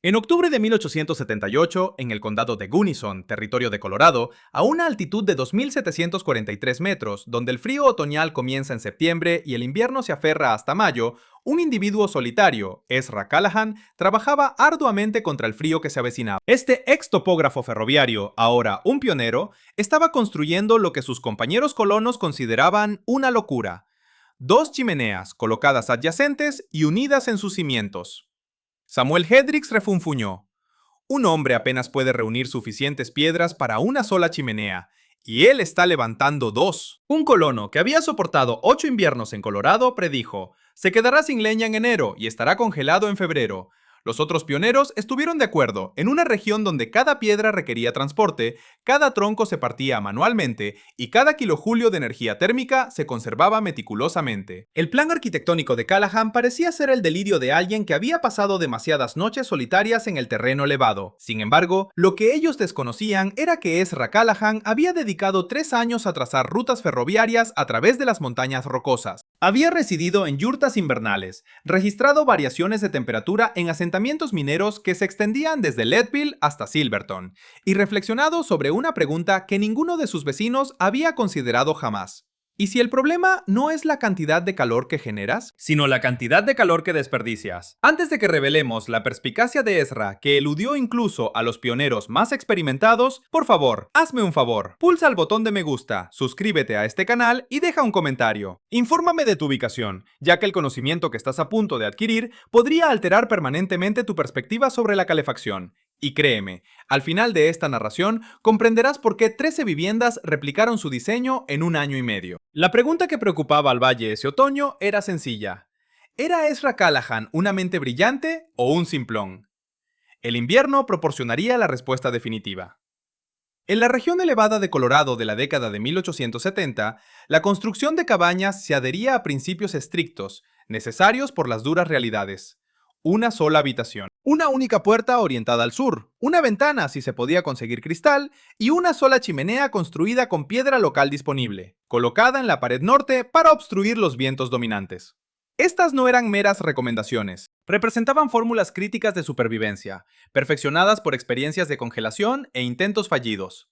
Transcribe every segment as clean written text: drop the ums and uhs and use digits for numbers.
En octubre de 1878, en el condado de Gunnison, territorio de Colorado, a una altitud de 2.743 metros, donde el frío otoñal comienza en septiembre y el invierno se aferra hasta mayo, un individuo solitario, Ezra Callahan, trabajaba arduamente contra el frío que se avecinaba. Este ex topógrafo ferroviario, ahora un pionero, estaba construyendo lo que sus compañeros colonos consideraban una locura: dos chimeneas colocadas adyacentes y unidas en sus cimientos. Samuel Hendricks refunfuñó: un hombre apenas puede reunir suficientes piedras para una sola chimenea, y él está levantando dos. Un colono que había soportado 8 inviernos en Colorado predijo: se quedará sin leña en enero y estará congelado en febrero. Los otros pioneros estuvieron de acuerdo. En una región donde cada piedra requería transporte, cada tronco se partía manualmente y cada kilojulio de energía térmica se conservaba meticulosamente. El plan arquitectónico de Callahan parecía ser el delirio de alguien que había pasado demasiadas noches solitarias en el terreno elevado. Sin embargo, lo que ellos desconocían era que Ezra Callahan había dedicado 3 años a trazar rutas ferroviarias a través de las montañas rocosas. Había residido en yurtas invernales, registrado variaciones de temperatura en asentamientos mineros que se extendían desde Leadville hasta Silverton, y reflexionado sobre una pregunta que ninguno de sus vecinos había considerado jamás. ¿Y si el problema no es la cantidad de calor que generas, sino la cantidad de calor que desperdicias? Antes de que revelemos la perspicacia de Ezra, que eludió incluso a los pioneros más experimentados, por favor, hazme un favor. Pulsa el botón de me gusta, suscríbete a este canal y deja un comentario. Infórmame de tu ubicación, ya que el conocimiento que estás a punto de adquirir podría alterar permanentemente tu perspectiva sobre la calefacción. Y créeme, al final de esta narración comprenderás por qué 13 viviendas replicaron su diseño en un año y medio. La pregunta que preocupaba al valle ese otoño era sencilla: ¿era Ezra Callahan una mente brillante o un simplón? El invierno proporcionaría la respuesta definitiva. En la región elevada de Colorado de la década de 1870, la construcción de cabañas se adhería a principios estrictos, necesarios por las duras realidades. Una sola habitación, una única puerta orientada al sur, una ventana si se podía conseguir cristal y una sola chimenea construida con piedra local disponible, colocada en la pared norte para obstruir los vientos dominantes. Estas no eran meras recomendaciones, representaban fórmulas críticas de supervivencia, perfeccionadas por experiencias de congelación e intentos fallidos.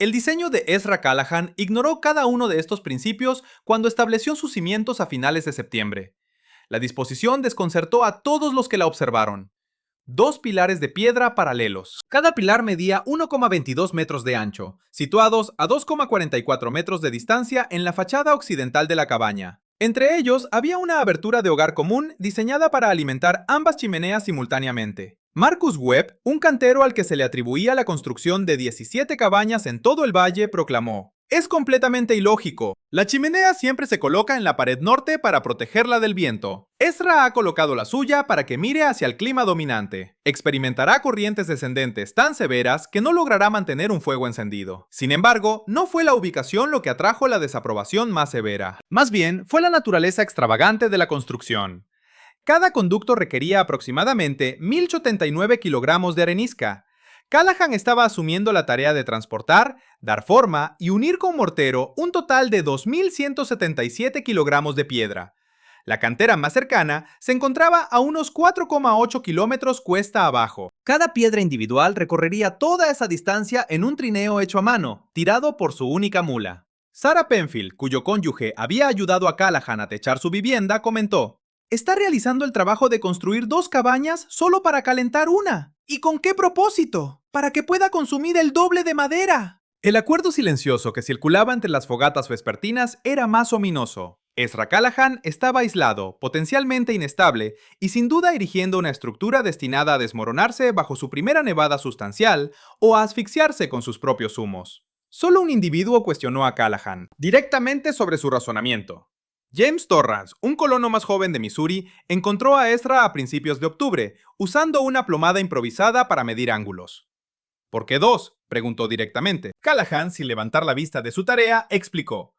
El diseño de Ezra Callahan ignoró cada uno de estos principios cuando estableció sus cimientos a finales de septiembre. La disposición desconcertó a todos los que la observaron. 2 pilares de piedra paralelos. Cada pilar medía 1,22 metros de ancho, situados a 2,44 metros de distancia en la fachada occidental de la cabaña. Entre ellos había una abertura de hogar común diseñada para alimentar ambas chimeneas simultáneamente. Marcus Webb, un cantero al que se le atribuía la construcción de 17 cabañas en todo el valle, proclamó: es completamente ilógico. La chimenea siempre se coloca en la pared norte para protegerla del viento. Ezra ha colocado la suya para que mire hacia el clima dominante. Experimentará corrientes descendentes tan severas que no logrará mantener un fuego encendido. Sin embargo, no fue la ubicación lo que atrajo la desaprobación más severa. Más bien, fue la naturaleza extravagante de la construcción. Cada conducto requería aproximadamente 1.079 kilogramos de arenisca. Callahan estaba asumiendo la tarea de transportar, dar forma y unir con mortero un total de 2.177 kilogramos de piedra. La cantera más cercana se encontraba a unos 4,8 kilómetros cuesta abajo. Cada piedra individual recorrería toda esa distancia en un trineo hecho a mano, tirado por su única mula. Sarah Penfield, cuyo cónyuge había ayudado a Callahan a techar su vivienda, comentó: está realizando el trabajo de construir 2 cabañas solo para calentar una. ¿Y con qué propósito? Para que pueda consumir el doble de madera. El acuerdo silencioso que circulaba entre las fogatas vespertinas era más ominoso. Ezra Callahan estaba aislado, potencialmente inestable, y sin duda erigiendo una estructura destinada a desmoronarse bajo su primera nevada sustancial o a asfixiarse con sus propios humos. Solo un individuo cuestionó a Callahan, directamente sobre su razonamiento. James Torrance, un colono más joven de Missouri, encontró a Ezra a principios de octubre, usando una plomada improvisada para medir ángulos. ¿Por qué 2?, preguntó directamente. Callahan, sin levantar la vista de su tarea, explicó: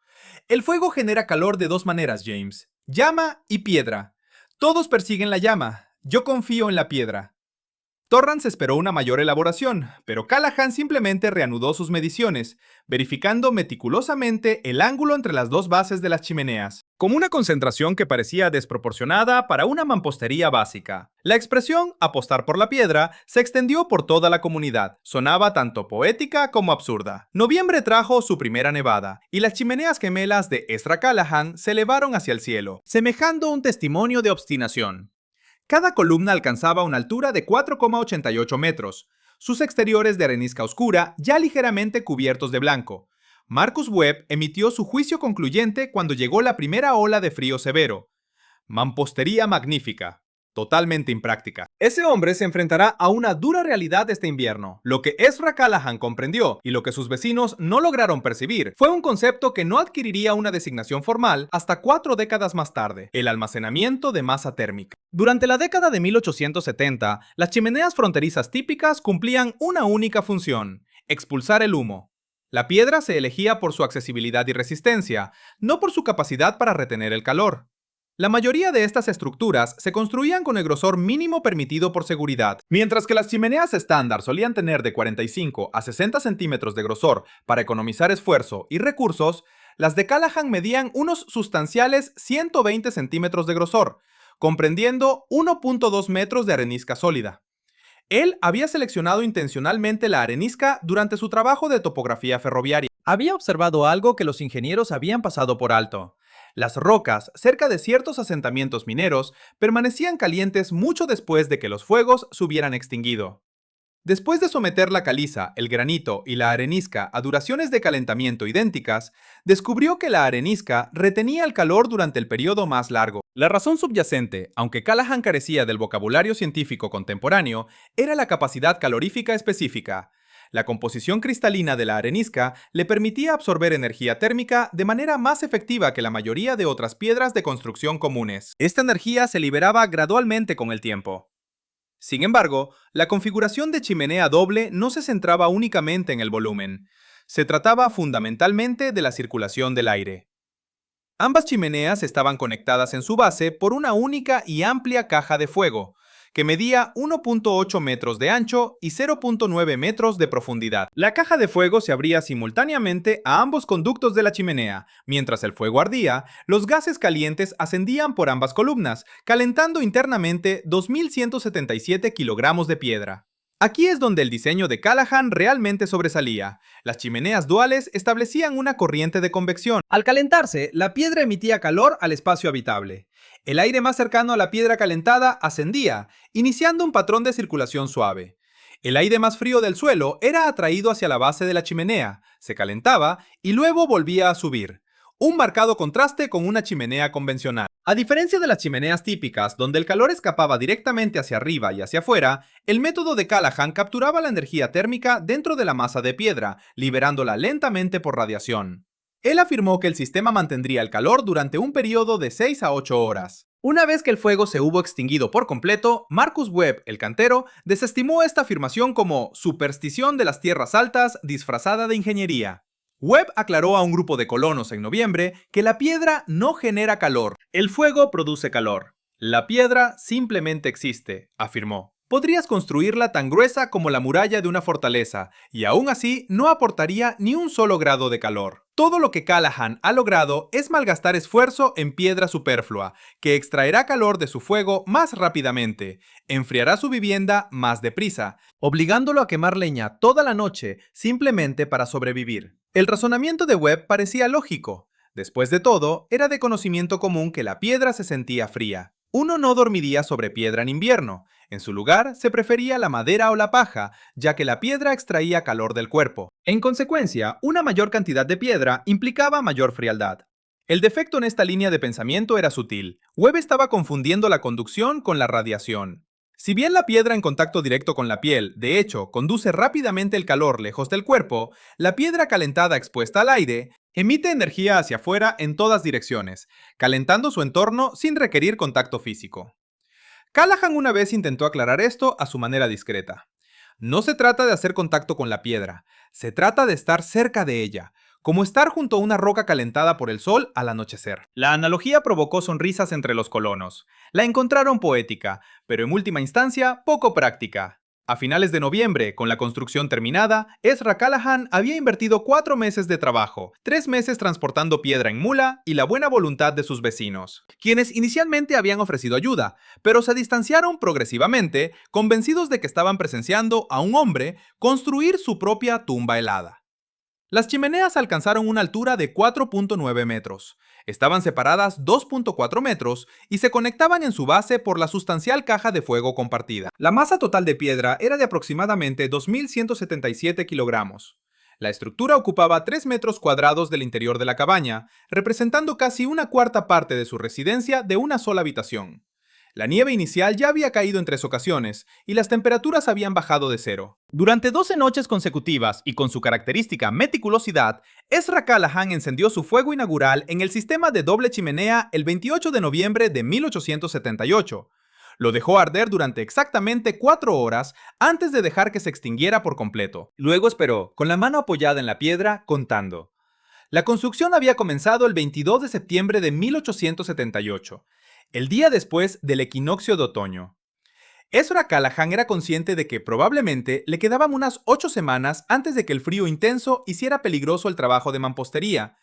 el fuego genera calor de 2 maneras, James: llama y piedra. Todos persiguen la llama. Yo confío en la piedra. Torrance esperó una mayor elaboración, pero Callahan simplemente reanudó sus mediciones, verificando meticulosamente el ángulo entre las 2 bases de las chimeneas. con una concentración que parecía desproporcionada para una mampostería básica. La expresión apostar por la piedra se extendió por toda la comunidad. Sonaba tanto poética como absurda. Noviembre trajo su primera nevada, y las chimeneas gemelas de Ezra Callahan se elevaron hacia el cielo, semejando un testimonio de obstinación. Cada columna alcanzaba una altura de 4,88 metros, sus exteriores de arenisca oscura ya ligeramente cubiertos de blanco. Marcus Webb emitió su juicio concluyente cuando llegó la primera ola de frío severo. Mampostería magnífica, totalmente impráctica. Ese hombre se enfrentará a una dura realidad este invierno. Lo que Ezra Callahan comprendió y lo que sus vecinos no lograron percibir fue un concepto que no adquiriría una designación formal hasta 4 décadas más tarde: el almacenamiento de masa térmica. Durante la década de 1870, las chimeneas fronterizas típicas cumplían una única función: expulsar el humo. La piedra se elegía por su accesibilidad y resistencia, no por su capacidad para retener el calor. La mayoría de estas estructuras se construían con el grosor mínimo permitido por seguridad. Mientras que las chimeneas estándar solían tener de 45 a 60 centímetros de grosor para economizar esfuerzo y recursos, las de Callahan medían unos sustanciales 120 centímetros de grosor, comprendiendo 1,2 metros de arenisca sólida. Él había seleccionado intencionalmente la arenisca durante su trabajo de topografía ferroviaria. Había observado algo que los ingenieros habían pasado por alto. Las rocas, cerca de ciertos asentamientos mineros, permanecían calientes mucho después de que los fuegos se hubieran extinguido. Después de someter la caliza, el granito y la arenisca a duraciones de calentamiento idénticas, descubrió que la arenisca retenía el calor durante el periodo más largo. La razón subyacente, aunque Callahan carecía del vocabulario científico contemporáneo, era la capacidad calorífica específica. La composición cristalina de la arenisca le permitía absorber energía térmica de manera más efectiva que la mayoría de otras piedras de construcción comunes. Esta energía se liberaba gradualmente con el tiempo. Sin embargo, la configuración de chimenea doble no se centraba únicamente en el volumen. Se trataba fundamentalmente de la circulación del aire. Ambas chimeneas estaban conectadas en su base por una única y amplia caja de fuego, que medía 1,8 metros de ancho y 0,9 metros de profundidad. La caja de fuego se abría simultáneamente a ambos conductos de la chimenea. Mientras el fuego ardía, los gases calientes ascendían por ambas columnas, calentando internamente 2.177 kilogramos de piedra. Aquí es donde el diseño de Callahan realmente sobresalía. Las chimeneas duales establecían una corriente de convección. Al calentarse, la piedra emitía calor al espacio habitable. El aire más cercano a la piedra calentada ascendía, iniciando un patrón de circulación suave. El aire más frío del suelo era atraído hacia la base de la chimenea, se calentaba y luego volvía a subir. Un marcado contraste con una chimenea convencional. A diferencia de las chimeneas típicas, donde el calor escapaba directamente hacia arriba y hacia afuera, el método de Callahan capturaba la energía térmica dentro de la masa de piedra, liberándola lentamente por radiación. Él afirmó que el sistema mantendría el calor durante un periodo de 6 a 8 horas. Una vez que el fuego se hubo extinguido por completo, Marcus Webb, el cantero, desestimó esta afirmación como superstición de las tierras altas disfrazada de ingeniería. Webb aclaró a un grupo de colonos en noviembre que la piedra no genera calor, el fuego produce calor. La piedra simplemente existe, afirmó. Podrías construirla tan gruesa como la muralla de una fortaleza, y aún así no aportaría ni un solo grado de calor. Todo lo que Callahan ha logrado es malgastar esfuerzo en piedra superflua, que extraerá calor de su fuego más rápidamente, enfriará su vivienda más deprisa, obligándolo a quemar leña toda la noche simplemente para sobrevivir. El razonamiento de Webb parecía lógico. Después de todo, era de conocimiento común que la piedra se sentía fría. Uno no dormiría sobre piedra en invierno. En su lugar, se prefería la madera o la paja, ya que la piedra extraía calor del cuerpo. En consecuencia, una mayor cantidad de piedra implicaba mayor frialdad. El defecto en esta línea de pensamiento era sutil. Webb estaba confundiendo la conducción con la radiación. Si bien la piedra en contacto directo con la piel, de hecho, conduce rápidamente el calor lejos del cuerpo, la piedra calentada expuesta al aire emite energía hacia afuera en todas direcciones, calentando su entorno sin requerir contacto físico. Callahan una vez intentó aclarar esto a su manera discreta. No se trata de hacer contacto con la piedra, se trata de estar cerca de ella, como estar junto a una roca calentada por el sol al anochecer. La analogía provocó sonrisas entre los colonos. La encontraron poética, pero en última instancia poco práctica. A finales de noviembre, con la construcción terminada, Ezra Callahan había invertido 4 meses de trabajo, 3 meses transportando piedra en mula y la buena voluntad de sus vecinos, quienes inicialmente habían ofrecido ayuda, pero se distanciaron progresivamente, convencidos de que estaban presenciando a un hombre construir su propia tumba helada. Las chimeneas alcanzaron una altura de 4.9 metros. Estaban separadas 2.4 metros y se conectaban en su base por la sustancial caja de fuego compartida. La masa total de piedra era de aproximadamente 2.177 kilogramos. La estructura ocupaba 3 metros cuadrados del interior de la cabaña, representando casi una cuarta parte de su residencia de una sola habitación. La nieve inicial ya había caído en 3 ocasiones y las temperaturas habían bajado de cero. Durante 12 noches consecutivas y con su característica meticulosidad, Ezra Callahan encendió su fuego inaugural en el sistema de doble chimenea el 28 de noviembre de 1878. Lo dejó arder durante exactamente 4 horas antes de dejar que se extinguiera por completo. Luego esperó, con la mano apoyada en la piedra, contando. La construcción había comenzado el 22 de septiembre de 1878. El día después del equinoccio de otoño. Ezra Callahan era consciente de que probablemente le quedaban unas 8 semanas antes de que el frío intenso hiciera peligroso el trabajo de mampostería,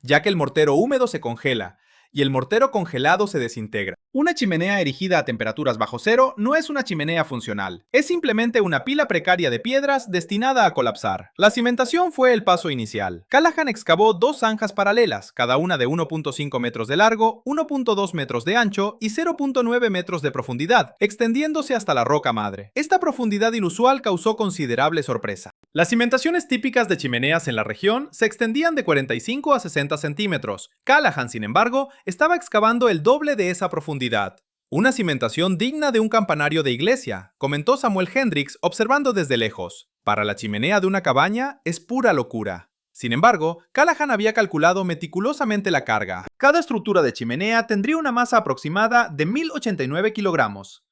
ya que el mortero húmedo se congela y el mortero congelado se desintegra. Una chimenea erigida a temperaturas bajo cero no es una chimenea funcional, es simplemente una pila precaria de piedras destinada a colapsar. La cimentación fue el paso inicial. Callahan excavó 2 zanjas paralelas, cada una de 1.5 metros de largo, 1.2 metros de ancho y 0.9 metros de profundidad, extendiéndose hasta la roca madre. Esta profundidad inusual causó considerable sorpresa. Las cimentaciones típicas de chimeneas en la región se extendían de 45 a 60 centímetros. Callahan, sin embargo, estaba excavando el doble de esa profundidad. Una cimentación digna de un campanario de iglesia, comentó Samuel Hendricks observando desde lejos. Para la chimenea de una cabaña es pura locura. Sin embargo, Callahan había calculado meticulosamente la carga. Cada estructura de chimenea tendría una masa aproximada de 1089 kilogramos.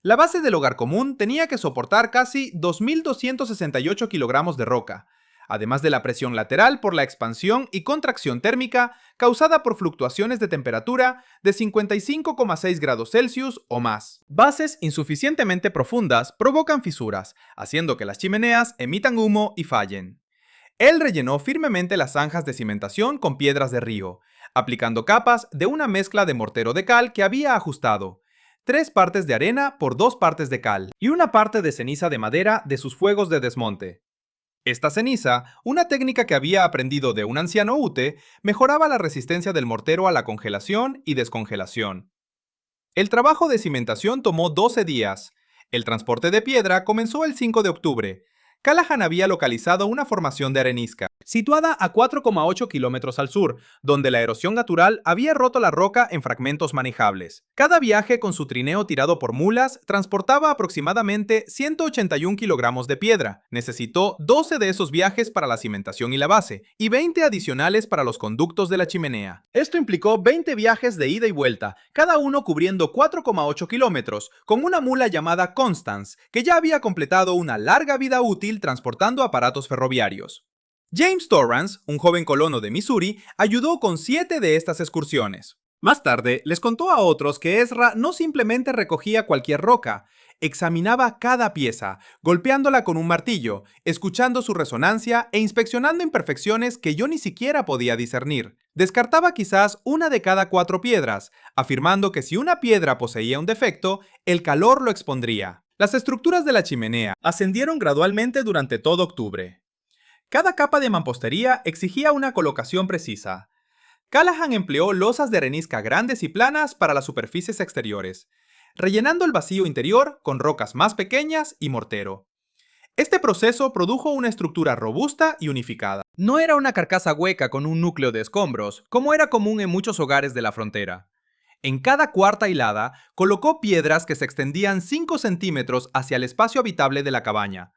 La base del hogar común tenía que soportar casi 2268 kilogramos de roca, además de la presión lateral por la expansión y contracción térmica causada por fluctuaciones de temperatura de 55,6 grados Celsius o más. Bases insuficientemente profundas provocan fisuras, haciendo que las chimeneas emitan humo y fallen. Él rellenó firmemente las zanjas de cimentación con piedras de río, aplicando capas de una mezcla de mortero de cal que había ajustado, 3 partes de arena por 2 partes de cal y una parte de ceniza de madera de sus fuegos de desmonte. Esta ceniza, una técnica que había aprendido de un anciano Ute, mejoraba la resistencia del mortero a la congelación y descongelación. El trabajo de cimentación tomó 12 días. El transporte de piedra comenzó el 5 de octubre. Callahan había localizado una formación de arenisca, situada a 4,8 kilómetros al sur, donde la erosión natural había roto la roca en fragmentos manejables. Cada viaje con su trineo tirado por mulas transportaba aproximadamente 181 kilogramos de piedra. Necesitó 12 de esos viajes para la cimentación y la base, y 20 adicionales para los conductos de la chimenea. Esto implicó 20 viajes de ida y vuelta, cada uno cubriendo 4,8 kilómetros, con una mula llamada Constance, que ya había completado una larga vida útil transportando aparatos ferroviarios. James Torrance, un joven colono de Missouri, ayudó con 7 de estas excursiones. Más tarde, les contó a otros que Ezra no simplemente recogía cualquier roca, examinaba cada pieza, golpeándola con un martillo, escuchando su resonancia e inspeccionando imperfecciones que yo ni siquiera podía discernir. Descartaba quizás una de cada 4 piedras, afirmando que si una piedra poseía un defecto, el calor lo expondría. Las estructuras de la chimenea ascendieron gradualmente durante todo octubre. Cada capa de mampostería exigía una colocación precisa. Callahan empleó losas de arenisca grandes y planas para las superficies exteriores, rellenando el vacío interior con rocas más pequeñas y mortero. Este proceso produjo una estructura robusta y unificada. No era una carcasa hueca con un núcleo de escombros, como era común en muchos hogares de la frontera. En cada cuarta hilada, colocó piedras que se extendían 5 centímetros hacia el espacio habitable de la cabaña.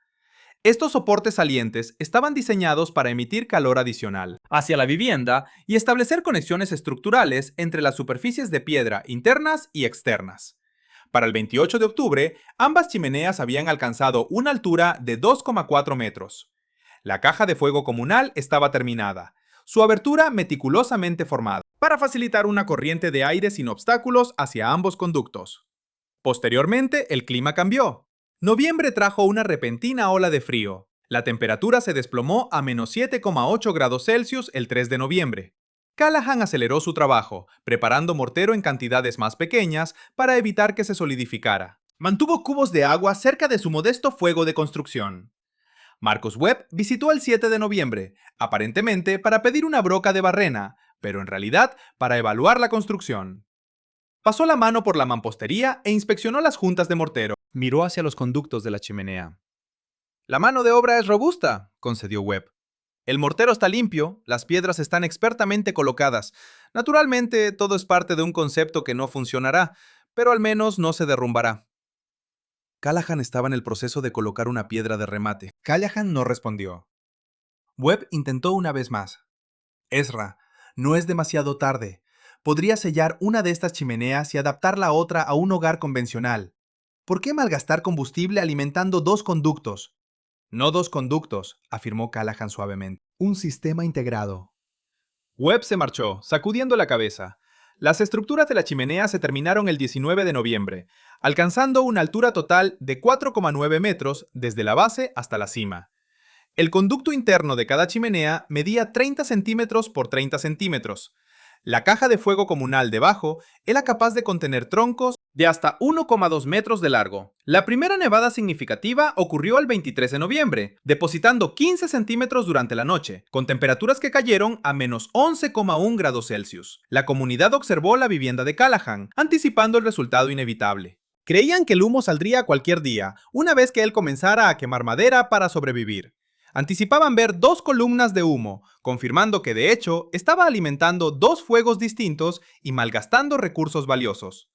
Estos soportes salientes estaban diseñados para emitir calor adicional hacia la vivienda y establecer conexiones estructurales entre las superficies de piedra internas y externas. Para el 28 de octubre, ambas chimeneas habían alcanzado una altura de 2,4 metros. La caja de fuego comunal estaba terminada, su abertura meticulosamente formada, para facilitar una corriente de aire sin obstáculos hacia ambos conductos. Posteriormente, el clima cambió. Noviembre trajo una repentina ola de frío. La temperatura se desplomó a menos 7,8 grados Celsius el 3 de noviembre. Callahan aceleró su trabajo, preparando mortero en cantidades más pequeñas para evitar que se solidificara. Mantuvo cubos de agua cerca de su modesto fuego de construcción. Marcus Webb visitó el 7 de noviembre, aparentemente para pedir una broca de barrena, pero en realidad para evaluar la construcción. Pasó la mano por la mampostería e inspeccionó las juntas de mortero. Miró hacia los conductos de la chimenea. La mano de obra es robusta, concedió Webb. El mortero está limpio, las piedras están expertamente colocadas. Naturalmente, todo es parte de un concepto que no funcionará, pero al menos no se derrumbará. Callahan estaba en el proceso de colocar una piedra de remate. Callahan no respondió. Webb intentó una vez más. Ezra, no es demasiado tarde. Podría sellar una de estas chimeneas y adaptar la otra a un hogar convencional. ¿Por qué malgastar combustible alimentando dos conductos? No dos conductos, afirmó Callahan suavemente. Un sistema integrado. Webb se marchó, sacudiendo la cabeza. Las estructuras de la chimenea se terminaron el 19 de noviembre, alcanzando una altura total de 4,9 metros desde la base hasta la cima. El conducto interno de cada chimenea medía 30 centímetros por 30 centímetros. La caja de fuego comunal debajo era capaz de contener troncos de hasta 1,2 metros de largo. La primera nevada significativa ocurrió el 23 de noviembre, depositando 15 centímetros durante la noche, con temperaturas que cayeron a menos 11,1 grados Celsius. La comunidad observó la vivienda de Callahan, anticipando el resultado inevitable. Creían que el humo saldría cualquier día, una vez que él comenzara a quemar madera para sobrevivir. Anticipaban ver dos columnas de humo, confirmando que de hecho estaba alimentando dos fuegos distintos y malgastando recursos valiosos.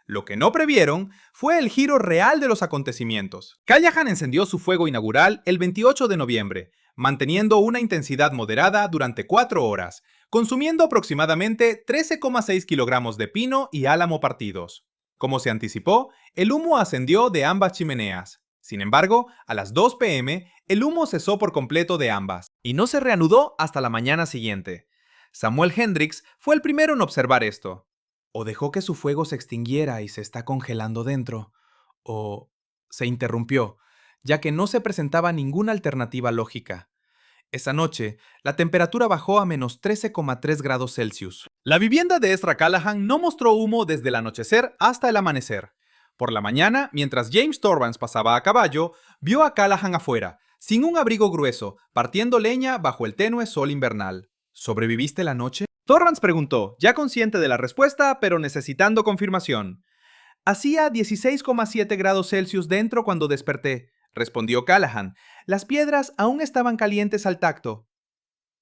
Lo que no previeron fue el giro real de los acontecimientos. Callahan encendió su fuego inaugural el 28 de noviembre, manteniendo una intensidad moderada durante 4 horas, consumiendo aproximadamente 13,6 kilogramos de pino y álamo partidos. Como se anticipó, el humo ascendió de ambas chimeneas. Sin embargo, a las 2 p.m., el humo cesó por completo de ambas, y no se reanudó hasta la mañana siguiente. Samuel Hendricks fue el primero en observar esto. O dejó que su fuego se extinguiera y se está congelando dentro, o se interrumpió, ya que no se presentaba ninguna alternativa lógica. Esa noche, la temperatura bajó a menos 13,3 grados Celsius. La vivienda de Ezra Callahan no mostró humo desde el anochecer hasta el amanecer. Por la mañana, mientras James Torrance pasaba a caballo, vio a Callahan afuera, sin un abrigo grueso, partiendo leña bajo el tenue sol invernal. ¿Sobreviviste la noche? Torrance preguntó, ya consciente de la respuesta, pero necesitando confirmación. Hacía 16,7 grados Celsius dentro cuando desperté, respondió Callahan. Las piedras aún estaban calientes al tacto.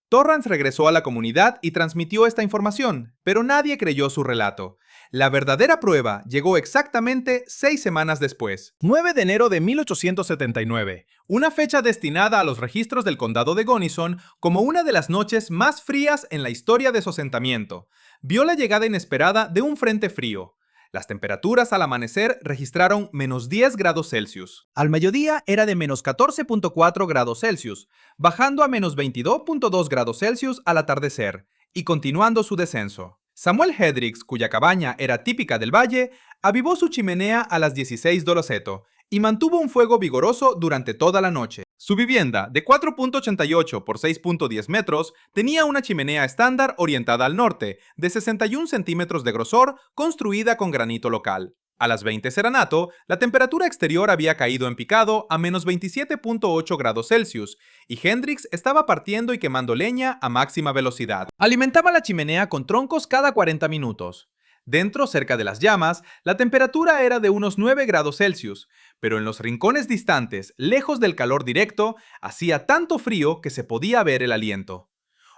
Torrance regresó a la comunidad y transmitió esta información, pero nadie creyó su relato. La verdadera prueba llegó exactamente 6 semanas después, 9 de enero de 1879, una fecha destinada a los registros del condado de Gunnison como una de las noches más frías en la historia de su asentamiento. Vio la llegada inesperada de un frente frío. Las temperaturas al amanecer registraron menos 10 grados Celsius. Al mediodía era de menos 14,4 grados Celsius, bajando a menos 22,2 grados Celsius al atardecer, y continuando su descenso. Samuel Hendricks, cuya cabaña era típica del valle, avivó su chimenea a las 16 Doloseto y mantuvo un fuego vigoroso durante toda la noche. Su vivienda, de 4,88 por 6,10 metros, tenía una chimenea estándar orientada al norte, de 61 centímetros de grosor, construida con granito local. A las 20 Seranato, la temperatura exterior había caído en picado a menos 27,8 grados Celsius, y Hendricks estaba partiendo y quemando leña a máxima velocidad. Alimentaba la chimenea con troncos cada 40 minutos. Dentro, cerca de las llamas, la temperatura era de unos 9 grados Celsius, pero en los rincones distantes, lejos del calor directo, hacía tanto frío que se podía ver el aliento.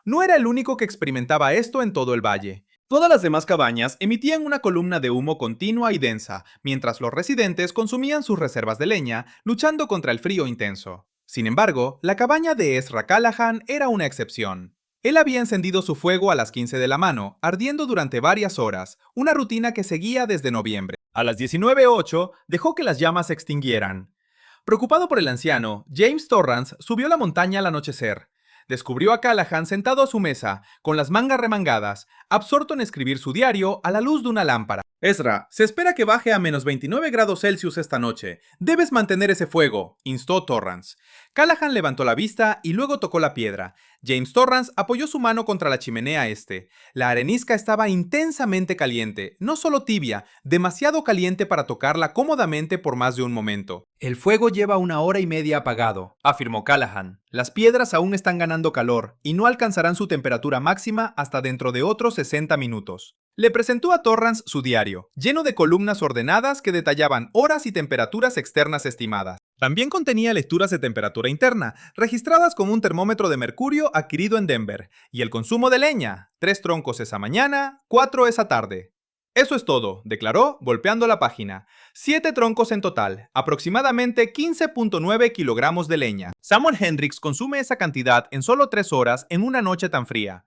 No era el único que experimentaba esto en todo el valle. Todas las demás cabañas emitían una columna de humo continua y densa, mientras los residentes consumían sus reservas de leña, luchando contra el frío intenso. Sin embargo, la cabaña de Ezra Callahan era una excepción. Él había encendido su fuego a las 15 de la mano, ardiendo durante varias horas, una rutina que seguía desde noviembre. A las 19:08 dejó que las llamas se extinguieran. Preocupado por el anciano, James Torrance subió la montaña al anochecer. Descubrió a Callahan sentado a su mesa, con las mangas remangadas, absorto en escribir su diario a la luz de una lámpara. Ezra, se espera que baje a menos 29 grados Celsius esta noche. Debes mantener ese fuego, instó Torrance. Callahan levantó la vista y luego tocó la piedra. James Torrance apoyó su mano contra la chimenea este. La arenisca estaba intensamente caliente, no solo tibia, demasiado caliente para tocarla cómodamente por más de un momento. El fuego lleva 1 hora y media apagado, afirmó Callahan. Las piedras aún están ganando calor y no alcanzarán su temperatura máxima hasta dentro de otros 60 minutos. Le presentó a Torrance su diario, lleno de columnas ordenadas que detallaban horas y temperaturas externas estimadas. También contenía lecturas de temperatura interna, registradas con un termómetro de mercurio adquirido en Denver, y el consumo de leña, 3 troncos esa mañana, 4 esa tarde. Eso es todo, declaró, golpeando la página. 7 troncos en total, aproximadamente 15.9 kilogramos de leña. Samuel Hendricks consume esa cantidad en solo 3 horas en una noche tan fría.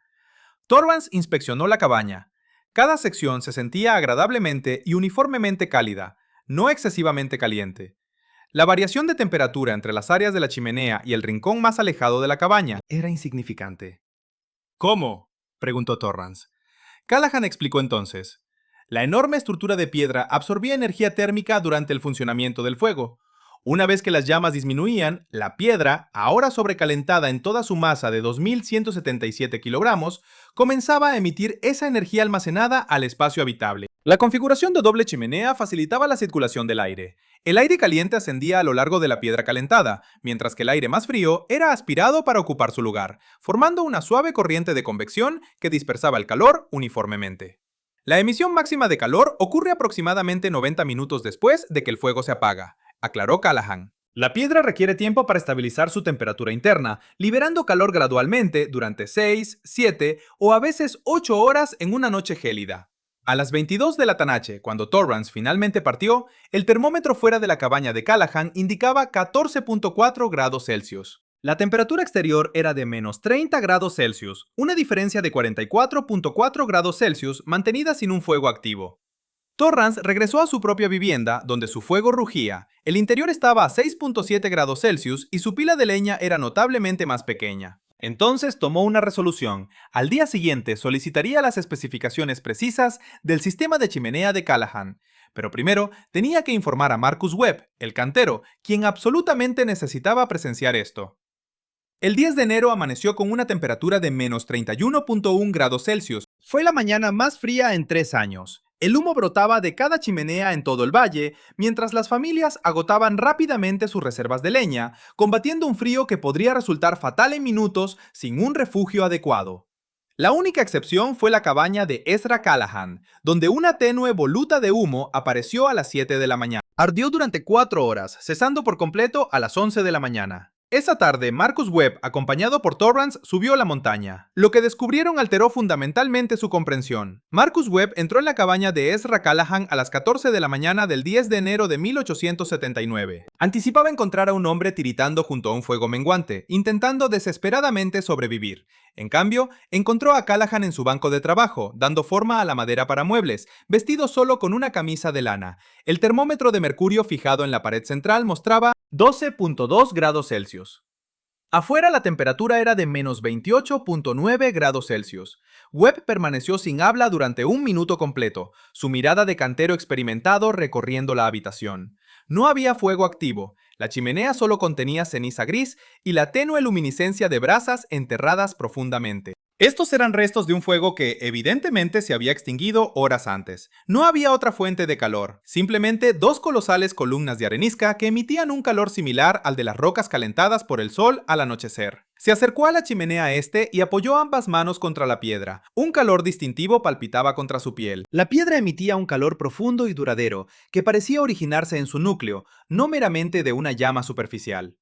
Torrance inspeccionó la cabaña. Cada sección se sentía agradablemente y uniformemente cálida, no excesivamente caliente. La variación de temperatura entre las áreas de la chimenea y el rincón más alejado de la cabaña era insignificante. ¿Cómo?, preguntó Torrance. Callahan explicó entonces. La enorme estructura de piedra absorbía energía térmica durante el funcionamiento del fuego. Una vez que las llamas disminuían, la piedra, ahora sobrecalentada en toda su masa de 2.177 kilogramos, comenzaba a emitir esa energía almacenada al espacio habitable. La configuración de doble chimenea facilitaba la circulación del aire. El aire caliente ascendía a lo largo de la piedra calentada, mientras que el aire más frío era aspirado para ocupar su lugar, formando una suave corriente de convección que dispersaba el calor uniformemente. La emisión máxima de calor ocurre aproximadamente 90 minutos después de que el fuego se apaga, aclaró Callahan. La piedra requiere tiempo para estabilizar su temperatura interna, liberando calor gradualmente durante 6, 7 o a veces 8 horas en una noche gélida. A las 22 de la tanache, cuando Torrance finalmente partió, el termómetro fuera de la cabaña de Callahan indicaba 14.4 grados Celsius. La temperatura exterior era de menos 30 grados Celsius, una diferencia de 44.4 grados Celsius mantenida sin un fuego activo. Torrance regresó a su propia vivienda, donde su fuego rugía. El interior estaba a 6.7 grados Celsius y su pila de leña era notablemente más pequeña. Entonces tomó una resolución. Al día siguiente solicitaría las especificaciones precisas del sistema de chimenea de Callahan. Pero primero tenía que informar a Marcus Webb, el cantero, quien absolutamente necesitaba presenciar esto. El 10 de enero amaneció con una temperatura de menos 31.1 grados Celsius. Fue la mañana más fría en 3 años. El humo brotaba de cada chimenea en todo el valle, mientras las familias agotaban rápidamente sus reservas de leña, combatiendo un frío que podría resultar fatal en minutos sin un refugio adecuado. La única excepción fue la cabaña de Ezra Callahan, donde una tenue voluta de humo apareció a las 7 de la mañana. Ardió durante 4 horas, cesando por completo a las 11 de la mañana. Esa tarde, Marcus Webb, acompañado por Torrance, subió la montaña. Lo que descubrieron alteró fundamentalmente su comprensión. Marcus Webb entró en la cabaña de Ezra Callahan a las 14 de la mañana del 10 de enero de 1879. Anticipaba encontrar a un hombre tiritando junto a un fuego menguante, intentando desesperadamente sobrevivir. En cambio, encontró a Callahan en su banco de trabajo, dando forma a la madera para muebles, vestido solo con una camisa de lana. El termómetro de mercurio fijado en la pared central mostraba 12.2 grados Celsius. Afuera la temperatura era de menos 28.9 grados Celsius. Webb permaneció sin habla durante 1 minuto completo, su mirada de cantero experimentado recorriendo la habitación. No había fuego activo, la chimenea solo contenía ceniza gris y la tenue luminiscencia de brasas enterradas profundamente. Estos eran restos de un fuego que, evidentemente, se había extinguido horas antes. No había otra fuente de calor, simplemente 2 colosales columnas de arenisca que emitían un calor similar al de las rocas calentadas por el sol al anochecer. Se acercó a la chimenea este y apoyó ambas manos contra la piedra. Un calor distintivo palpitaba contra su piel. La piedra emitía un calor profundo y duradero, que parecía originarse en su núcleo, no meramente de una llama superficial.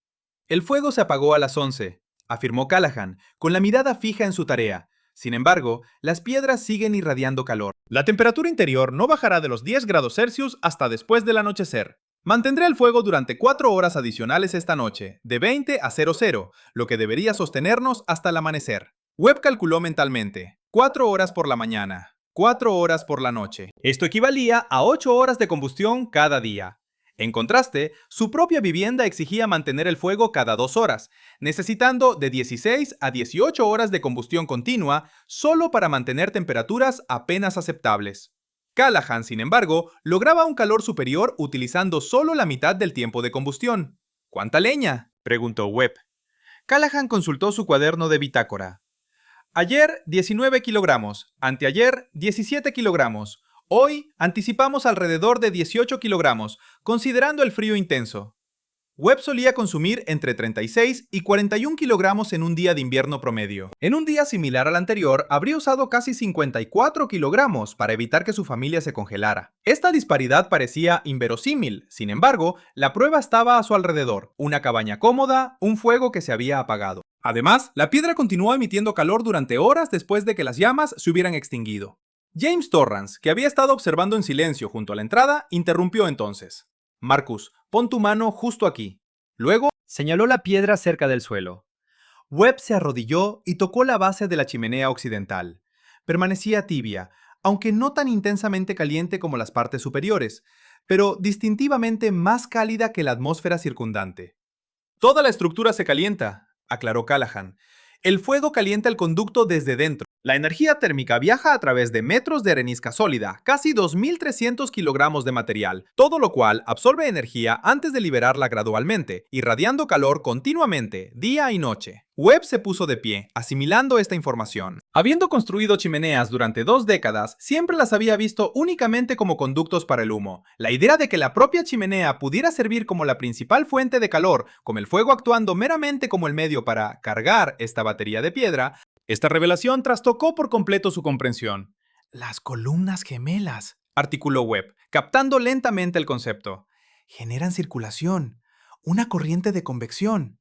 El fuego se apagó a las 11. Afirmó Callahan, con la mirada fija en su tarea. Sin embargo, las piedras siguen irradiando calor. La temperatura interior no bajará de los 10 grados Celsius hasta después del anochecer. Mantendré el fuego durante 4 horas adicionales esta noche, de 20 a 00, lo que debería sostenernos hasta el amanecer. Webb calculó mentalmente, 4 horas por la mañana, 4 horas por la noche. Esto equivalía a 8 horas de combustión cada día. En contraste, su propia vivienda exigía mantener el fuego cada 2 horas, necesitando de 16 a 18 horas de combustión continua solo para mantener temperaturas apenas aceptables. Callahan, sin embargo, lograba un calor superior utilizando solo la mitad del tiempo de combustión. ¿Cuánta leña?, preguntó Webb. Callahan consultó su cuaderno de bitácora. Ayer 19 kilogramos, anteayer 17 kilogramos. Hoy anticipamos alrededor de 18 kilogramos, considerando el frío intenso. Webb solía consumir entre 36 y 41 kilogramos en un día de invierno promedio. En un día similar al anterior, habría usado casi 54 kilogramos para evitar que su familia se congelara. Esta disparidad parecía inverosímil, sin embargo, la prueba estaba a su alrededor: una cabaña cómoda, un fuego que se había apagado. Además, la piedra continuó emitiendo calor durante horas después de que las llamas se hubieran extinguido. James Torrance, que había estado observando en silencio junto a la entrada, interrumpió entonces. Marcus, pon tu mano justo aquí. Luego, señaló la piedra cerca del suelo. Webb se arrodilló y tocó la base de la chimenea occidental. Permanecía tibia, aunque no tan intensamente caliente como las partes superiores, pero distintivamente más cálida que la atmósfera circundante. Toda la estructura se calienta, aclaró Callahan. El fuego calienta el conducto desde dentro. La energía térmica viaja a través de metros de arenisca sólida, casi 2.300 kilogramos de material, todo lo cual absorbe energía antes de liberarla gradualmente, irradiando calor continuamente, día y noche. Webb se puso de pie, asimilando esta información. Habiendo construido chimeneas durante 2 décadas, siempre las había visto únicamente como conductos para el humo. La idea de que la propia chimenea pudiera servir como la principal fuente de calor, con el fuego actuando meramente como el medio para cargar esta batería de piedra, esta revelación trastocó por completo su comprensión. Las columnas gemelas, articuló Webb, captando lentamente el concepto. Generan circulación, una corriente de convección.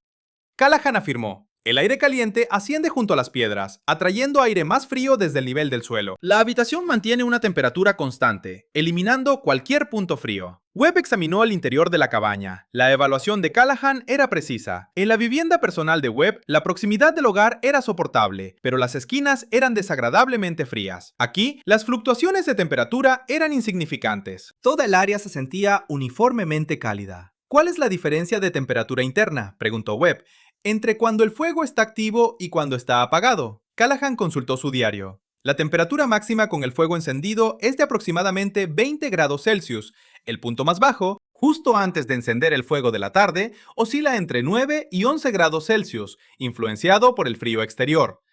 Callahan afirmó. El aire caliente asciende junto a las piedras, atrayendo aire más frío desde el nivel del suelo. La habitación mantiene una temperatura constante, eliminando cualquier punto frío. Webb examinó el interior de la cabaña. La evaluación de Callahan era precisa. En la vivienda personal de Webb, la proximidad del hogar era soportable, pero las esquinas eran desagradablemente frías. Aquí, las fluctuaciones de temperatura eran insignificantes. Toda el área se sentía uniformemente cálida. ¿Cuál es la diferencia de temperatura interna?, preguntó Webb, entre cuando el fuego está activo y cuando está apagado. Callahan consultó su diario. La temperatura máxima con el fuego encendido es de aproximadamente 20 grados Celsius. El punto más bajo, justo antes de encender el fuego de la tarde, oscila entre 9 y 11 grados Celsius, influenciado por el frío exterior.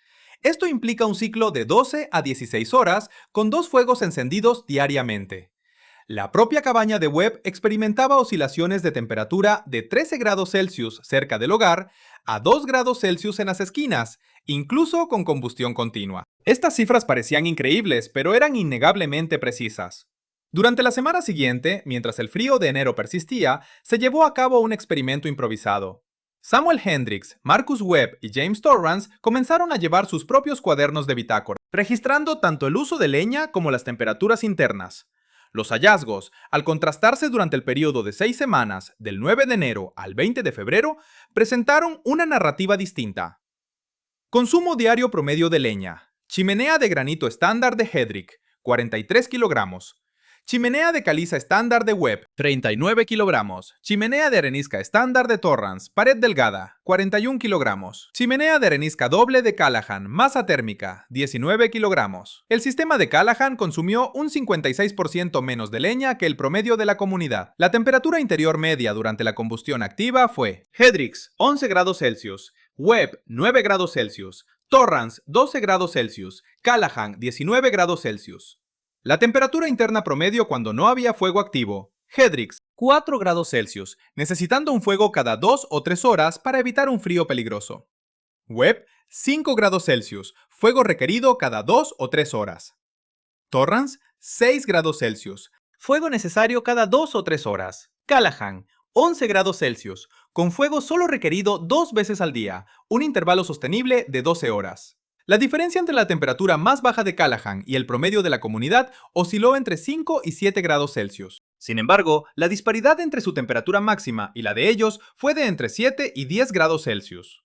Esto implica un ciclo de 12 a 16 horas con 2 fuegos encendidos diariamente. La propia cabaña de Webb experimentaba oscilaciones de temperatura de 13 grados Celsius cerca del hogar a 2 grados Celsius en las esquinas, incluso con combustión continua. Estas cifras parecían increíbles, pero eran innegablemente precisas. Durante la semana siguiente, mientras el frío de enero persistía, se llevó a cabo un experimento improvisado. Samuel Hendricks, Marcus Webb y James Torrance comenzaron a llevar sus propios cuadernos de bitácora, registrando tanto el uso de leña como las temperaturas internas. Los hallazgos, al contrastarse durante el periodo de 6 semanas, del 9 de enero al 20 de febrero, presentaron una narrativa distinta. Consumo diario promedio de leña. Chimenea de granito estándar de Hedrick, 43 kilogramos. Chimenea de caliza estándar de Webb, 39 kilogramos. Chimenea de arenisca estándar de Torrance, pared delgada, 41 kilogramos. Chimenea de arenisca doble de Callahan, masa térmica, 19 kilogramos. El sistema de Callahan consumió un 56% menos de leña que el promedio de la comunidad. La temperatura interior media durante la combustión activa fue: Hedricks, 11 grados Celsius. Webb, 9 grados Celsius. Torrance, 12 grados Celsius. Callahan, 19 grados Celsius. La temperatura interna promedio cuando no había fuego activo. Hedricks, 4 grados Celsius, necesitando un fuego cada 2 o 3 horas para evitar un frío peligroso. Webb, 5 grados Celsius, fuego requerido cada 2 o 3 horas. Torrance, 6 grados Celsius, fuego necesario cada 2 o 3 horas. Callahan, 11 grados Celsius, con fuego solo requerido 2 veces al día, un intervalo sostenible de 12 horas. La diferencia entre la temperatura más baja de Callahan y el promedio de la comunidad osciló entre 5 y 7 grados Celsius. Sin embargo, la disparidad entre su temperatura máxima y la de ellos fue de entre 7 y 10 grados Celsius.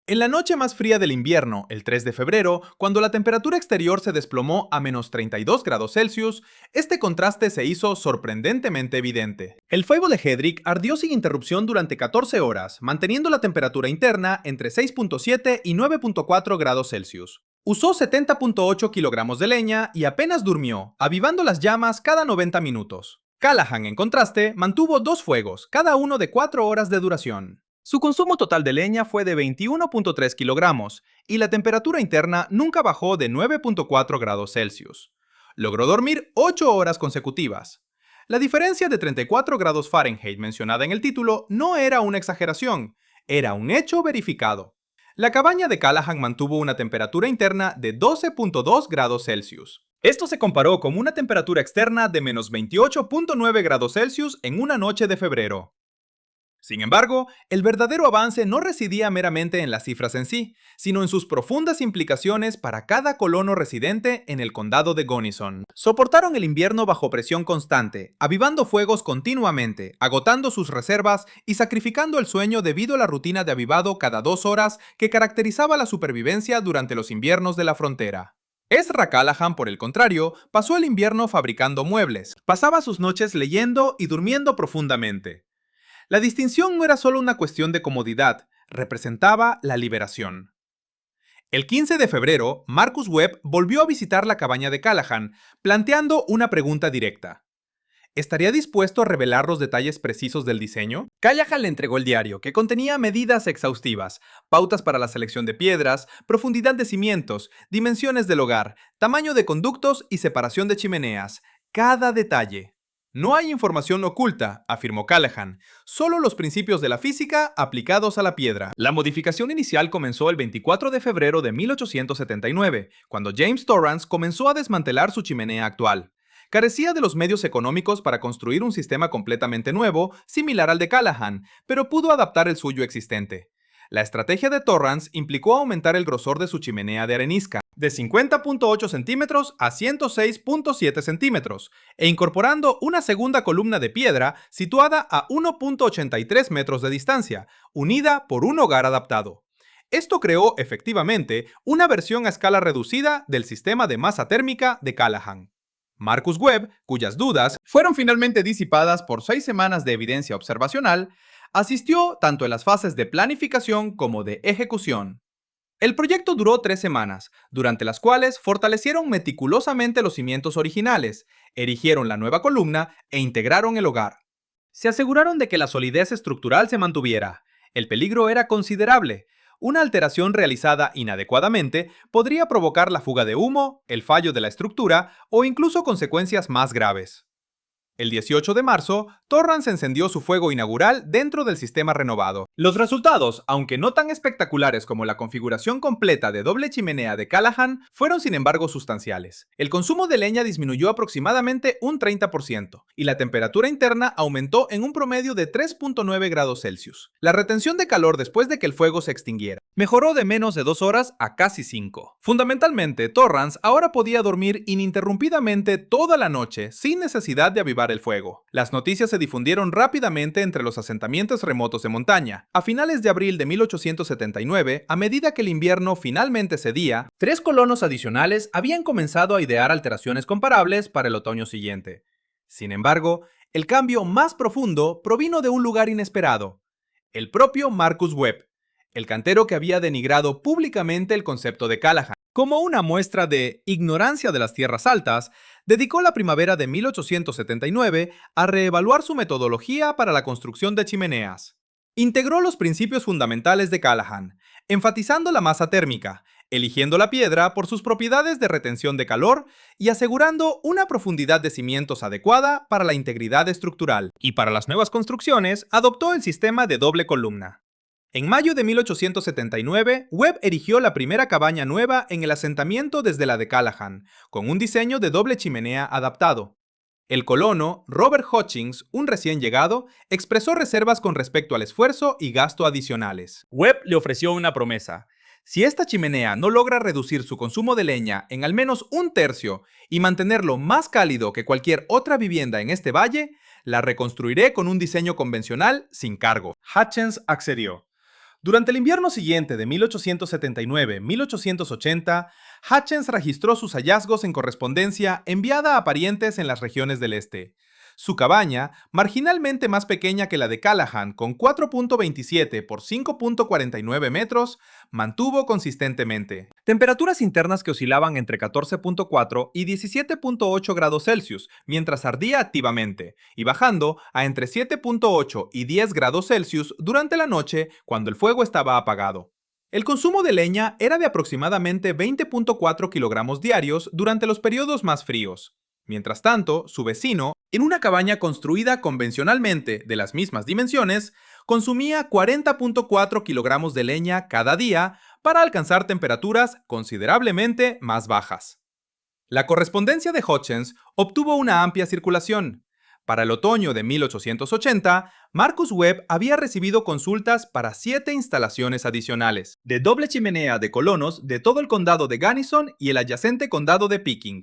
En la noche más fría del invierno, el 3 de febrero, cuando la temperatura exterior se desplomó a menos 32 grados Celsius, este contraste se hizo sorprendentemente evidente. El fuego de Hedrick ardió sin interrupción durante 14 horas, manteniendo la temperatura interna entre 6.7 y 9.4 grados Celsius. Usó 70.8 kilogramos de leña y apenas durmió, avivando las llamas cada 90 minutos. Callahan, en contraste, mantuvo dos fuegos, cada uno de 4 horas de duración. Su consumo total de leña fue de 21.3 kilogramos y la temperatura interna nunca bajó de 9.4 grados Celsius. Logró dormir 8 horas consecutivas. La diferencia de 34 grados Fahrenheit mencionada en el título no era una exageración, era un hecho verificado. La cabaña de Callahan mantuvo una temperatura interna de 12.2 grados Celsius. Esto se comparó con una temperatura externa de menos 28.9 grados Celsius en una noche de febrero. Sin embargo, el verdadero avance no residía meramente en las cifras en sí, sino en sus profundas implicaciones para cada colono residente en el condado de Gunnison. Soportaron el invierno bajo presión constante, avivando fuegos continuamente, agotando sus reservas y sacrificando el sueño debido a la rutina de avivado cada 2 horas que caracterizaba la supervivencia durante los inviernos de la frontera. Ezra Callahan, por el contrario, pasó el invierno fabricando muebles, pasaba sus noches leyendo y durmiendo profundamente. La distinción no era solo una cuestión de comodidad, representaba la liberación. El 15 de febrero, Marcus Webb volvió a visitar la cabaña de Callahan, planteando una pregunta directa. ¿Estaría dispuesto a revelar los detalles precisos del diseño? Callahan le entregó el diario, que contenía medidas exhaustivas, pautas para la selección de piedras, profundidad de cimientos, dimensiones del hogar, tamaño de conductos y separación de chimeneas. Cada detalle. No hay información oculta, afirmó Callahan, solo los principios de la física aplicados a la piedra. La modificación inicial comenzó el 24 de febrero de 1879, cuando James Torrance comenzó a desmantelar su chimenea actual. Carecía de los medios económicos para construir un sistema completamente nuevo, similar al de Callahan, pero pudo adaptar el suyo existente. La estrategia de Torrance implicó aumentar el grosor de su chimenea de arenisca, de 50.8 centímetros a 106.7 centímetros, e incorporando una segunda columna de piedra situada a 1.83 metros de distancia, unida por un hogar adaptado. Esto creó, efectivamente, una versión a escala reducida del sistema de masa térmica de Callahan. Marcus Webb, cuyas dudas fueron finalmente disipadas por 6 semanas de evidencia observacional, asistió tanto en las fases de planificación como de ejecución. El proyecto duró 3 semanas, durante las cuales fortalecieron meticulosamente los cimientos originales, erigieron la nueva columna e integraron el hogar. Se aseguraron de que la solidez estructural se mantuviera. El peligro era considerable. Una alteración realizada inadecuadamente podría provocar la fuga de humo, el fallo de la estructura o incluso consecuencias más graves. El 18 de marzo, Torrance encendió su fuego inaugural dentro del sistema renovado. Los resultados, aunque no tan espectaculares como la configuración completa de doble chimenea de Callahan, fueron sin embargo sustanciales. El consumo de leña disminuyó aproximadamente un 30% y la temperatura interna aumentó en un promedio de 3.9 grados Celsius. La retención de calor después de que el fuego se extinguiera mejoró de menos de 2 horas a casi 5. Fundamentalmente, Torrance ahora podía dormir ininterrumpidamente toda la noche sin necesidad de avivar el fuego. Las noticias se difundieron rápidamente entre los asentamientos remotos de montaña. A finales de abril de 1879, a medida que el invierno finalmente cedía, 3 colonos adicionales habían comenzado a idear alteraciones comparables para el otoño siguiente. Sin embargo, el cambio más profundo provino de un lugar inesperado: el propio Marcus Webb, el cantero que había denigrado públicamente el concepto de Callahan. Como una muestra de ignorancia de las tierras altas, dedicó la primavera de 1879 a reevaluar su metodología para la construcción de chimeneas. Integró los principios fundamentales de Callahan, enfatizando la masa térmica, eligiendo la piedra por sus propiedades de retención de calor y asegurando una profundidad de cimientos adecuada para la integridad estructural. Y para las nuevas construcciones, adoptó el sistema de doble columna. En mayo de 1879, Webb erigió la primera cabaña nueva en el asentamiento desde la de Callahan, con un diseño de doble chimenea adaptado. El colono, Robert Hutchings, un recién llegado, expresó reservas con respecto al esfuerzo y gasto adicionales. Webb le ofreció una promesa: si esta chimenea no logra reducir su consumo de leña en al menos un tercio y mantenerlo más cálido que cualquier otra vivienda en este valle, la reconstruiré con un diseño convencional sin cargo. Hutchins accedió. Durante el invierno siguiente de 1879-1880, Hutchins registró sus hallazgos en correspondencia enviada a parientes en las regiones del este. Su cabaña, marginalmente más pequeña que la de Callahan, con 4.27 por 5.49 metros, mantuvo consistentemente temperaturas internas que oscilaban entre 14.4 y 17.8 grados Celsius mientras ardía activamente, y bajando a entre 7.8 y 10 grados Celsius durante la noche cuando el fuego estaba apagado. El consumo de leña era de aproximadamente 20.4 kilogramos diarios durante los periodos más fríos. Mientras tanto, su vecino, en una cabaña construida convencionalmente de las mismas dimensiones, consumía 40.4 kilogramos de leña cada día para alcanzar temperaturas considerablemente más bajas. La correspondencia de Hutchins obtuvo una amplia circulación. Para el otoño de 1880, Marcus Webb había recibido consultas para 7 instalaciones adicionales, de doble chimenea de colonos de todo el condado de Gunnison y el adyacente condado de Peking.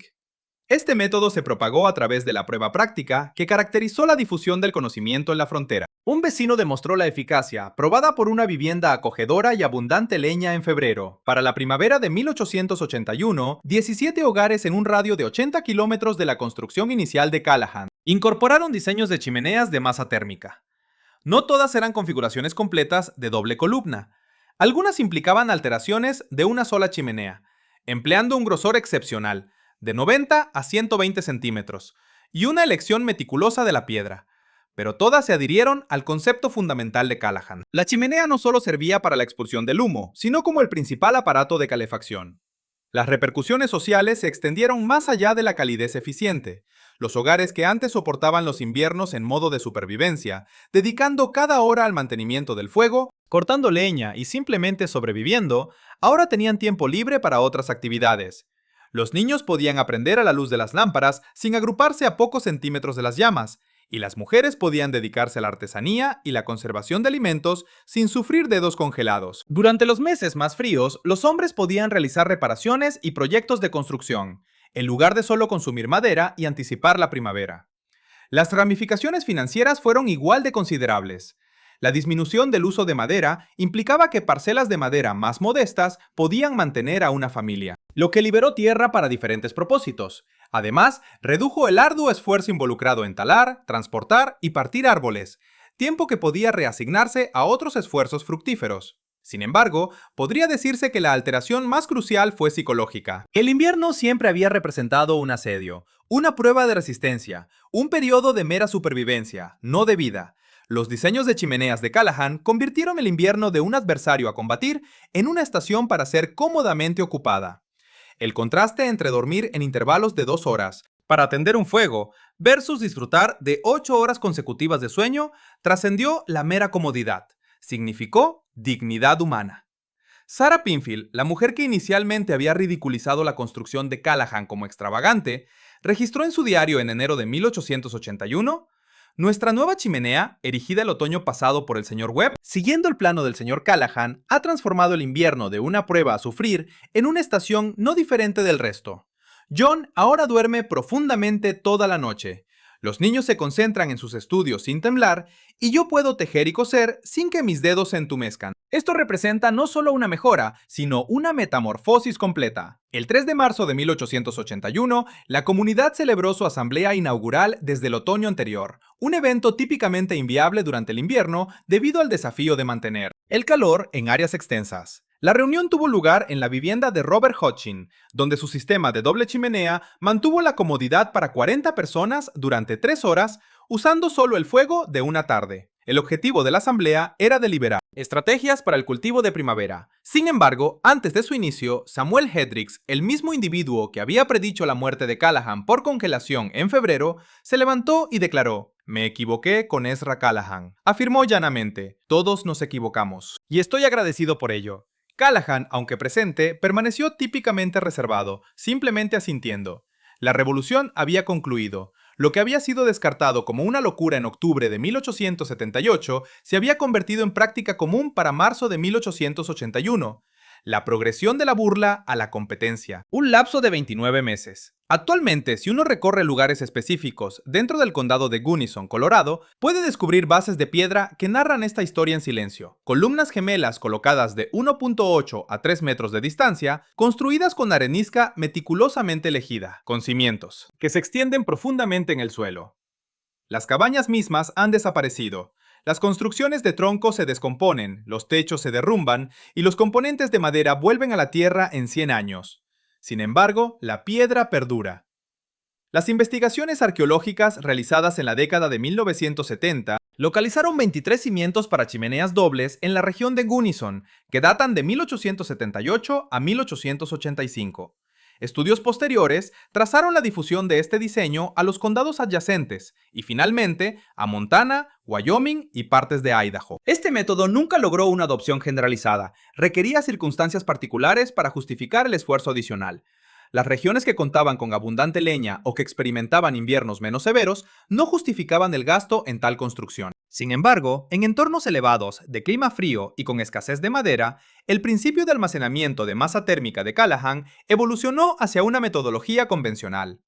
Este método se propagó a través de la prueba práctica que caracterizó la difusión del conocimiento en la frontera. Un vecino demostró la eficacia, probada por una vivienda acogedora y abundante leña en febrero. Para la primavera de 1881, 17 hogares en un radio de 80 kilómetros de la construcción inicial de Callahan incorporaron diseños de chimeneas de masa térmica. No todas eran configuraciones completas de doble columna. Algunas implicaban alteraciones de una sola chimenea, empleando un grosor excepcional, de 90 a 120 centímetros, y una elección meticulosa de la piedra, pero todas se adhirieron al concepto fundamental de Callahan. La chimenea no solo servía para la expulsión del humo, sino como el principal aparato de calefacción. Las repercusiones sociales se extendieron más allá de la calidez eficiente. Los hogares que antes soportaban los inviernos en modo de supervivencia, dedicando cada hora al mantenimiento del fuego, cortando leña y simplemente sobreviviendo, ahora tenían tiempo libre para otras actividades. Los niños podían aprender a la luz de las lámparas sin agruparse a pocos centímetros de las llamas, y las mujeres podían dedicarse a la artesanía y la conservación de alimentos sin sufrir dedos congelados. Durante los meses más fríos, los hombres podían realizar reparaciones y proyectos de construcción, en lugar de solo consumir madera y anticipar la primavera. Las ramificaciones financieras fueron igual de considerables. La disminución del uso de madera implicaba que parcelas de madera más modestas podían mantener a una familia, lo que liberó tierra para diferentes propósitos. Además, redujo el arduo esfuerzo involucrado en talar, transportar y partir árboles, tiempo que podía reasignarse a otros esfuerzos fructíferos. Sin embargo, podría decirse que la alteración más crucial fue psicológica. El invierno siempre había representado un asedio, una prueba de resistencia, un periodo de mera supervivencia, no de vida. Los diseños de chimeneas de Callahan convirtieron el invierno de un adversario a combatir en una estación para ser cómodamente ocupada. El contraste entre dormir en intervalos de 2 horas para atender un fuego versus disfrutar de 8 horas consecutivas de sueño trascendió la mera comodidad. Significó dignidad humana. Sarah Pinfield, la mujer que inicialmente había ridiculizado la construcción de Callahan como extravagante, registró en su diario en enero de 1881: nuestra nueva chimenea, erigida el otoño pasado por el Sr. Webb, siguiendo el plano del Sr. Callahan, ha transformado el invierno de una prueba a sufrir en una estación no diferente del resto. John ahora duerme profundamente toda la noche. Los niños se concentran en sus estudios sin temblar y yo puedo tejer y coser sin que mis dedos se entumezcan. Esto representa no solo una mejora, sino una metamorfosis completa. El 3 de marzo de 1881, la comunidad celebró su asamblea inaugural desde el otoño anterior, un evento típicamente inviable durante el invierno debido al desafío de mantener el calor en áreas extensas. La reunión tuvo lugar en la vivienda de Robert Hutchins, donde su sistema de doble chimenea mantuvo la comodidad para 40 personas durante 3 horas, usando solo el fuego de una tarde. El objetivo de la asamblea era deliberar estrategias para el cultivo de primavera. Sin embargo, antes de su inicio, Samuel Hendricks, el mismo individuo que había predicho la muerte de Callahan por congelación en febrero, se levantó y declaró: «Me equivoqué con Ezra Callahan». Afirmó llanamente: «Todos nos equivocamos, y estoy agradecido por ello». Callahan, aunque presente, permaneció típicamente reservado, simplemente asintiendo. La revolución había concluido. Lo que había sido descartado como una locura en octubre de 1878 se había convertido en práctica común para marzo de 1881. La progresión de la burla a la competencia. Un lapso de 29 meses. Actualmente, si uno recorre lugares específicos dentro del condado de Gunnison, Colorado, puede descubrir bases de piedra que narran esta historia en silencio. Columnas gemelas colocadas de 1.8 a 3 metros de distancia, construidas con arenisca meticulosamente elegida, con cimientos, que se extienden profundamente en el suelo. Las cabañas mismas han desaparecido. Las construcciones de tronco se descomponen, los techos se derrumban y los componentes de madera vuelven a la tierra en 100 años. Sin embargo, la piedra perdura. Las investigaciones arqueológicas realizadas en la década de 1970 localizaron 23 cimientos para chimeneas dobles en la región de Gunnison, que datan de 1878 a 1885. Estudios posteriores trazaron la difusión de este diseño a los condados adyacentes y finalmente a Montana, Wyoming y partes de Idaho. Este método nunca logró una adopción generalizada, requería circunstancias particulares para justificar el esfuerzo adicional. Las regiones que contaban con abundante leña o que experimentaban inviernos menos severos no justificaban el gasto en tal construcción. Sin embargo, en entornos elevados, de clima frío y con escasez de madera, el principio de almacenamiento de masa térmica de Callahan evolucionó hacia una metodología convencional.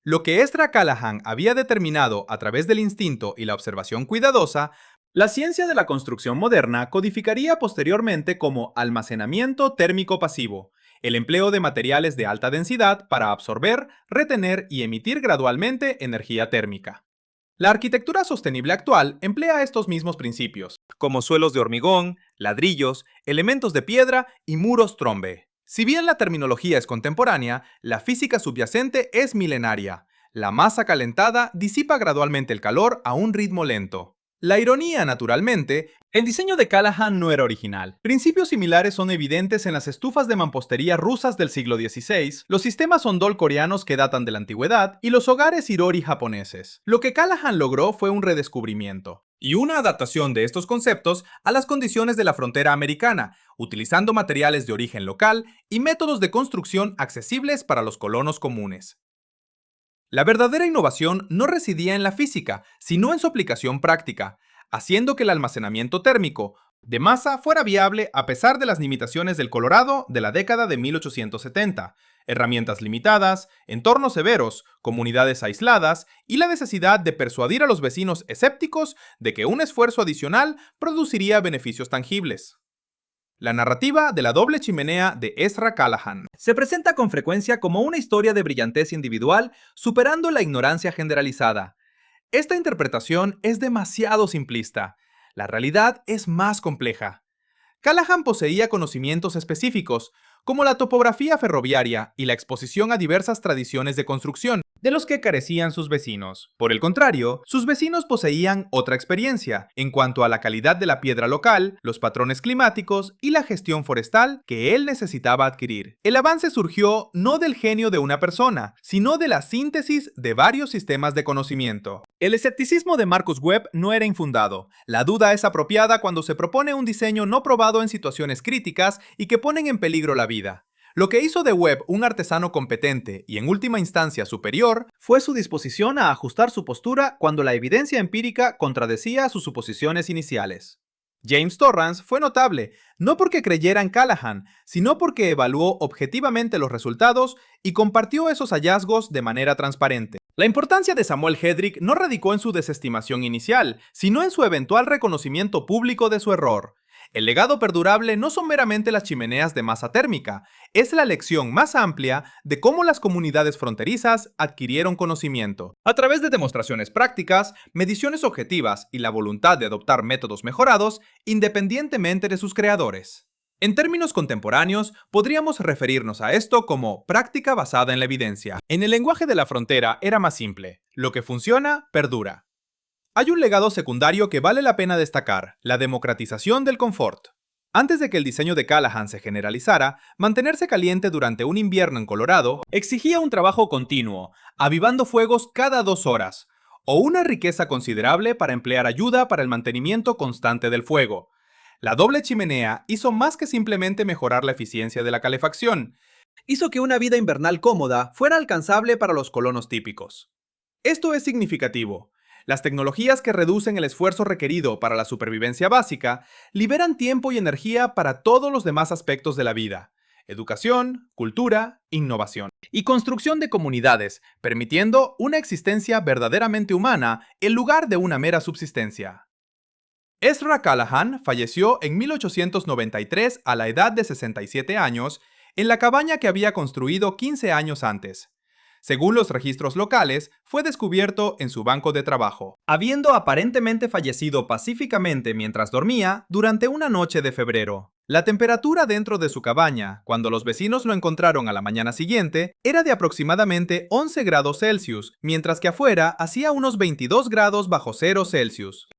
Lo que Ezra Callahan había determinado a través del instinto y la observación cuidadosa, la ciencia de la construcción moderna codificaría posteriormente como almacenamiento térmico pasivo, el empleo de materiales de alta densidad para absorber, retener y emitir gradualmente energía térmica. La arquitectura sostenible actual emplea estos mismos principios, como suelos de hormigón, ladrillos, elementos de piedra y muros trombe. Si bien la terminología es contemporánea, la física subyacente es milenaria. La masa calentada disipa gradualmente el calor a un ritmo lento. La ironía, naturalmente, el diseño de Callahan no era original. Principios similares son evidentes en las estufas de mampostería rusas del siglo XVI, los sistemas ondol coreanos que datan de la antigüedad y los hogares irori japoneses. Lo que Callahan logró fue un redescubrimiento y una adaptación de estos conceptos a las condiciones de la frontera americana, utilizando materiales de origen local y métodos de construcción accesibles para los colonos comunes. La verdadera innovación no residía en la física, sino en su aplicación práctica, haciendo que el almacenamiento térmico de masa fuera viable a pesar de las limitaciones del Colorado de la década de 1870, herramientas limitadas, entornos severos, comunidades aisladas y la necesidad de persuadir a los vecinos escépticos de que un esfuerzo adicional produciría beneficios tangibles. La narrativa de la doble chimenea de Ezra Callahan se presenta con frecuencia como una historia de brillantez individual superando la ignorancia generalizada. Esta interpretación es demasiado simplista. La realidad es más compleja. Callahan poseía conocimientos específicos, como la topografía ferroviaria y la exposición a diversas tradiciones de construcción, de los que carecían sus vecinos. Por el contrario, sus vecinos poseían otra experiencia en cuanto a la calidad de la piedra local, los patrones climáticos y la gestión forestal que él necesitaba adquirir. El avance surgió no del genio de una persona, sino de la síntesis de varios sistemas de conocimiento. El escepticismo de Marcus Webb no era infundado. La duda es apropiada cuando se propone un diseño no probado en situaciones críticas y que ponen en peligro la vida. Lo que hizo de Webb un artesano competente y en última instancia superior fue su disposición a ajustar su postura cuando la evidencia empírica contradecía sus suposiciones iniciales. James Torrance fue notable, no porque creyera en Callahan, sino porque evaluó objetivamente los resultados y compartió esos hallazgos de manera transparente. La importancia de Samuel Hedrick no radicó en su desestimación inicial, sino en su eventual reconocimiento público de su error. El legado perdurable no son meramente las chimeneas de masa térmica, es la lección más amplia de cómo las comunidades fronterizas adquirieron conocimiento. A través de demostraciones prácticas, mediciones objetivas y la voluntad de adoptar métodos mejorados, independientemente de sus creadores. En términos contemporáneos, podríamos referirnos a esto como práctica basada en la evidencia. En el lenguaje de la frontera era más simple: lo que funciona, perdura. Hay un legado secundario que vale la pena destacar: la democratización del confort. Antes de que el diseño de Callahan se generalizara, mantenerse caliente durante un invierno en Colorado exigía un trabajo continuo, avivando fuegos cada 2 horas, o una riqueza considerable para emplear ayuda para el mantenimiento constante del fuego. La doble chimenea hizo más que simplemente mejorar la eficiencia de la calefacción, hizo que una vida invernal cómoda fuera alcanzable para los colonos típicos. Esto es significativo. Las tecnologías que reducen el esfuerzo requerido para la supervivencia básica liberan tiempo y energía para todos los demás aspectos de la vida. educación, cultura, innovación y construcción de comunidades, permitiendo una existencia verdaderamente humana en lugar de una mera subsistencia. Ezra Callahan falleció en 1893 a la edad de 67 años en la cabaña que había construido 15 años antes. Según los registros locales, fue descubierto en su banco de trabajo, habiendo aparentemente fallecido pacíficamente mientras dormía durante una noche de febrero. La temperatura dentro de su cabaña, cuando los vecinos lo encontraron a la mañana siguiente, era de aproximadamente 11 grados Celsius, mientras que afuera hacía unos 22 grados bajo cero Celsius.